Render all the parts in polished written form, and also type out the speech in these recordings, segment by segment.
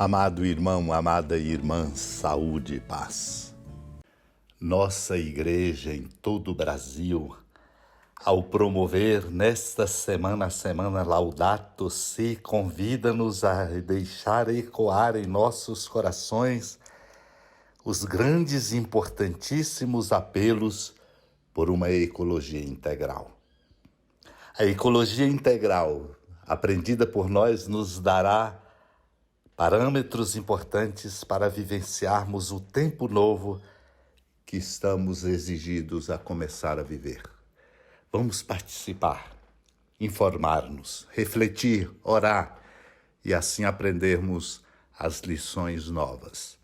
Amado irmão, amada irmã, saúde e paz. Nossa igreja em todo o Brasil, ao promover nesta semana a semana Laudato Si, convida-nos a deixar ecoar em nossos corações os grandes e importantíssimos apelos por uma ecologia integral. A ecologia integral, aprendida por nós, nos dará parâmetros importantes para vivenciarmos o tempo novo que estamos exigidos a começar a viver. Vamos participar, informar-nos, refletir, orar e assim aprendermos as lições novas.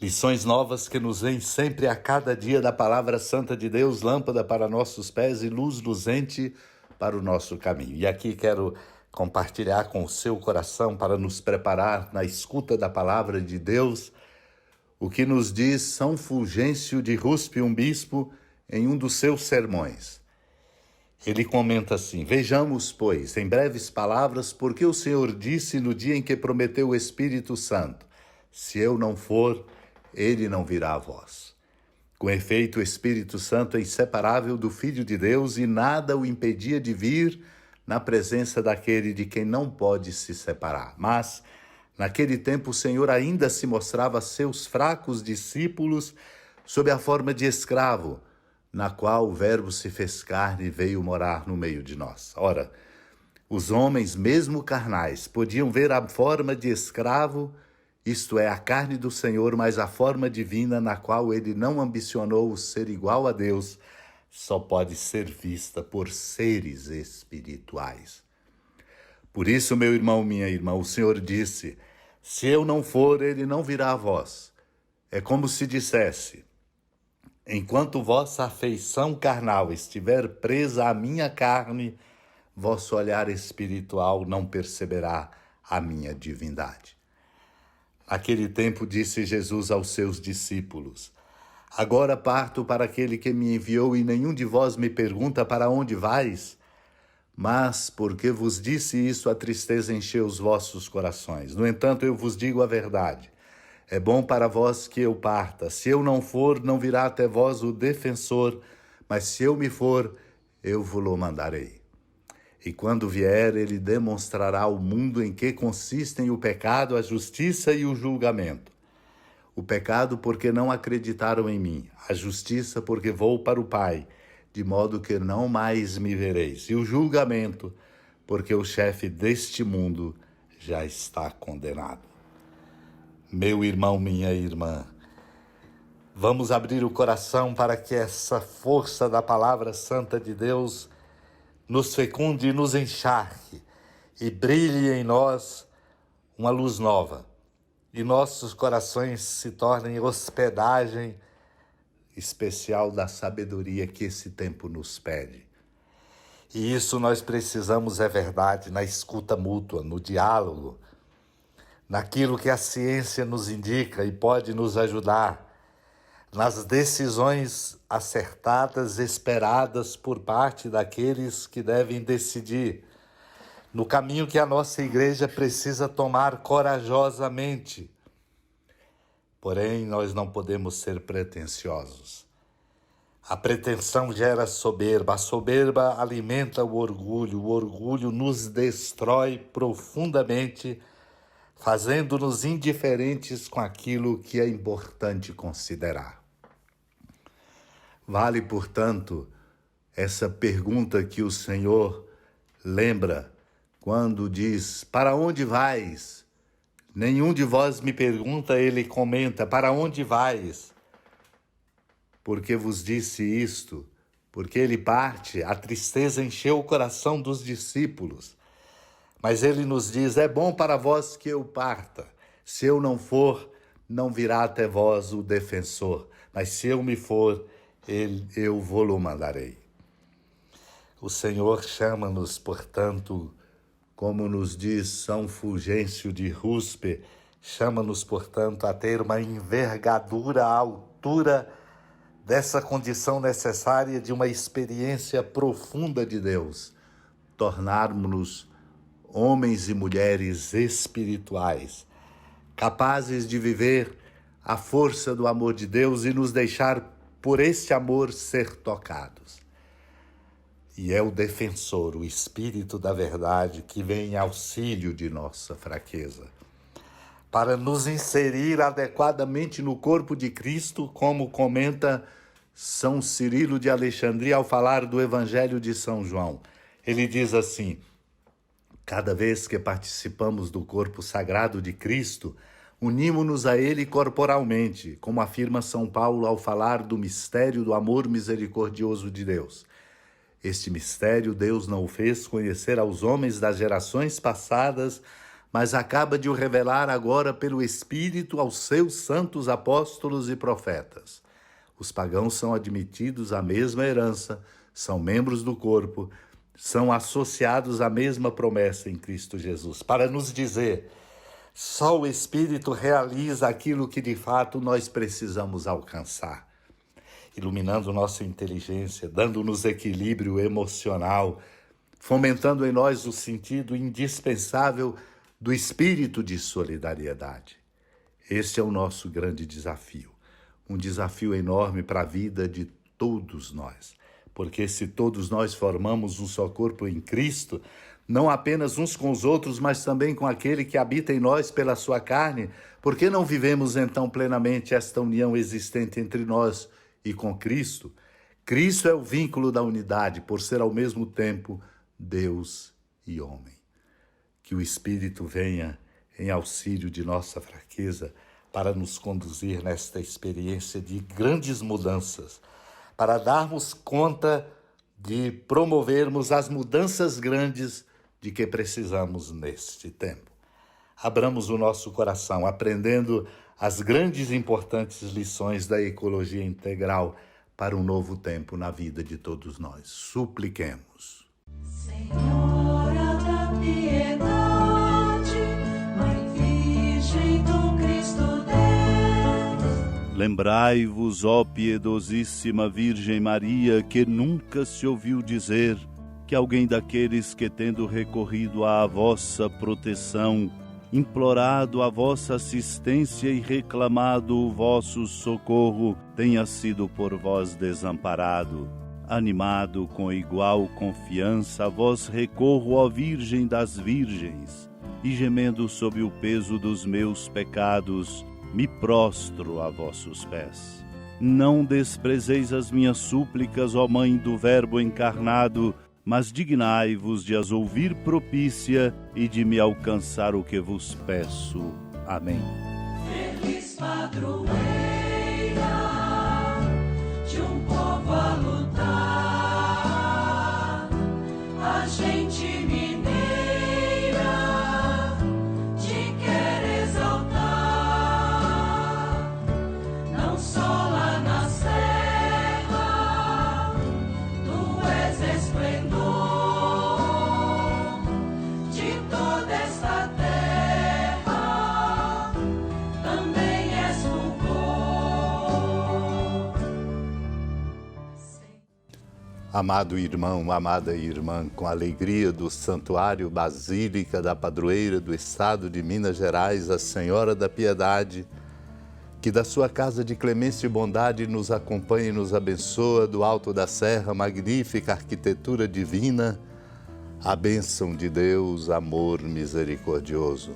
Lições novas que nos vêm sempre a cada dia da Palavra Santa de Deus, lâmpada para nossos pés e luz luzente para o nosso caminho. E aqui quero compartilhar com o seu coração para nos preparar na escuta da Palavra de Deus o que nos diz São Fulgêncio de Ruspe, um bispo, em um dos seus sermões. Ele comenta assim: vejamos, pois, em breves palavras, porque o Senhor disse no dia em que prometeu o Espírito Santo: se eu não for, ele não virá a vós. Com efeito, o Espírito Santo é inseparável do Filho de Deus e nada o impedia de vir na presença daquele de quem não pode se separar. Mas, naquele tempo, o Senhor ainda se mostrava a seus fracos discípulos sob a forma de escravo, na qual o Verbo se fez carne e veio morar no meio de nós. Ora, os homens, mesmo carnais, podiam ver a forma de escravo, isto é, a carne do Senhor, mas a forma divina na qual ele não ambicionou ser igual a Deus, só pode ser vista por seres espirituais. Por isso, meu irmão, minha irmã, o Senhor disse: se eu não for, ele não virá a vós. É como se dissesse: enquanto vossa afeição carnal estiver presa à minha carne, vosso olhar espiritual não perceberá a minha divindade. Naquele tempo disse Jesus aos seus discípulos: agora parto para aquele que me enviou e nenhum de vós me pergunta para onde vais? Mas, porque vos disse isso, a tristeza encheu os vossos corações. No entanto, eu vos digo a verdade. É bom para vós que eu parta. Se eu não for, não virá até vós o defensor, mas se eu me for, eu vos-lo mandarei. E quando vier, ele demonstrará ao mundo em que consistem o pecado, a justiça e o julgamento. O pecado porque não acreditaram em mim, a justiça porque vou para o Pai, de modo que não mais me vereis, e o julgamento porque o chefe deste mundo já está condenado. Meu irmão, minha irmã, vamos abrir o coração para que essa força da Palavra Santa de Deus nos fecunde e nos encharque e brilhe em nós uma luz nova. E nossos corações se tornem hospedagem especial da sabedoria que esse tempo nos pede. E isso nós precisamos, é verdade, na escuta mútua, no diálogo, naquilo que a ciência nos indica e pode nos ajudar, nas decisões acertadas, esperadas por parte daqueles que devem decidir, no caminho que a nossa igreja precisa tomar corajosamente. Porém, nós não podemos ser pretensiosos. A pretensão gera soberba, a soberba alimenta o orgulho nos destrói profundamente, fazendo-nos indiferentes com aquilo que é importante considerar. Vale, portanto, essa pergunta que o Senhor lembra quando diz: para onde vais? Nenhum de vós me pergunta, ele comenta: para onde vais? Porque vos disse isto, porque ele parte, a tristeza encheu o coração dos discípulos. Mas ele nos diz: é bom para vós que eu parta. Se eu não for, não virá até vós o defensor. Mas se eu me for, eu vou-lo mandarei. O Senhor chama-nos, portanto, como nos diz São Fulgêncio de Ruspe, chama-nos, portanto, a ter uma envergadura à altura dessa condição necessária de uma experiência profunda de Deus, tornarmos-nos homens e mulheres espirituais, capazes de viver a força do amor de Deus e nos deixar, por este amor, ser tocados. E é o defensor, o Espírito da verdade, que vem em auxílio de nossa fraqueza, para nos inserir adequadamente no corpo de Cristo, como comenta São Cirilo de Alexandria ao falar do Evangelho de São João. Ele diz assim: cada vez que participamos do corpo sagrado de Cristo, unimos-nos a Ele corporalmente, como afirma São Paulo ao falar do mistério do amor misericordioso de Deus. Este mistério Deus não o fez conhecer aos homens das gerações passadas, mas acaba de o revelar agora pelo Espírito aos seus santos apóstolos e profetas. Os pagãos são admitidos à mesma herança, são membros do corpo, são associados à mesma promessa em Cristo Jesus, para nos dizer: só o Espírito realiza aquilo que de fato nós precisamos alcançar, iluminando nossa inteligência, dando-nos equilíbrio emocional, fomentando em nós o sentido indispensável do espírito de solidariedade. Este é o nosso grande desafio, um desafio enorme para a vida de todos nós, porque se todos nós formamos um só corpo em Cristo, não apenas uns com os outros, mas também com aquele que habita em nós pela sua carne, por que não vivemos então plenamente esta união existente entre nós e com Cristo? Cristo é o vínculo da unidade, por ser ao mesmo tempo Deus e homem. Que o Espírito venha em auxílio de nossa fraqueza para nos conduzir nesta experiência de grandes mudanças, para darmos conta de promovermos as mudanças grandes de que precisamos neste tempo. Abramos o nosso coração, aprendendo as grandes e importantes lições da ecologia integral para um novo tempo na vida de todos nós. Supliquemos. Senhora da piedade, Mãe Virgem do Cristo Deus. Lembrai-vos, ó piedosíssima Virgem Maria, que nunca se ouviu dizer que alguém daqueles que, tendo recorrido à vossa proteção, implorado a vossa assistência e reclamado o vosso socorro, tenha sido por vós desamparado. Animado com igual confiança, a vós recorro, ó Virgem das Virgens, e gemendo sob o peso dos meus pecados, me prostro a vossos pés. Não desprezeis as minhas súplicas, ó Mãe do Verbo encarnado, mas dignai-vos de as ouvir propícia e de me alcançar o que vos peço. Amém. Feliz padroeira de um povo a lutar, a gente mineira te quer exaltar, não só lá na serra, tu és esplendor de toda esta terra, também és fulgor. Amado irmão, amada irmã, com a alegria do Santuário Basílica da Padroeira do Estado de Minas Gerais, a Senhora da Piedade, que da sua casa de clemência e bondade nos acompanhe e nos abençoa do alto da serra, magnífica arquitetura divina, a bênção de Deus, amor misericordioso,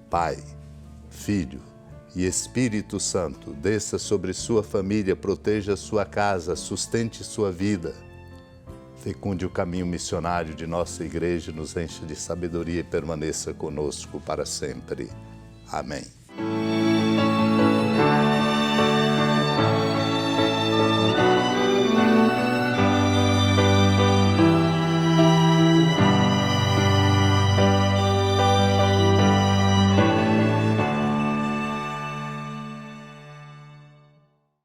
Pai, Filho e Espírito Santo, desça sobre sua família, proteja sua casa, sustente sua vida, fecunde o caminho missionário de nossa igreja, nos encha de sabedoria e permaneça conosco para sempre. Amém.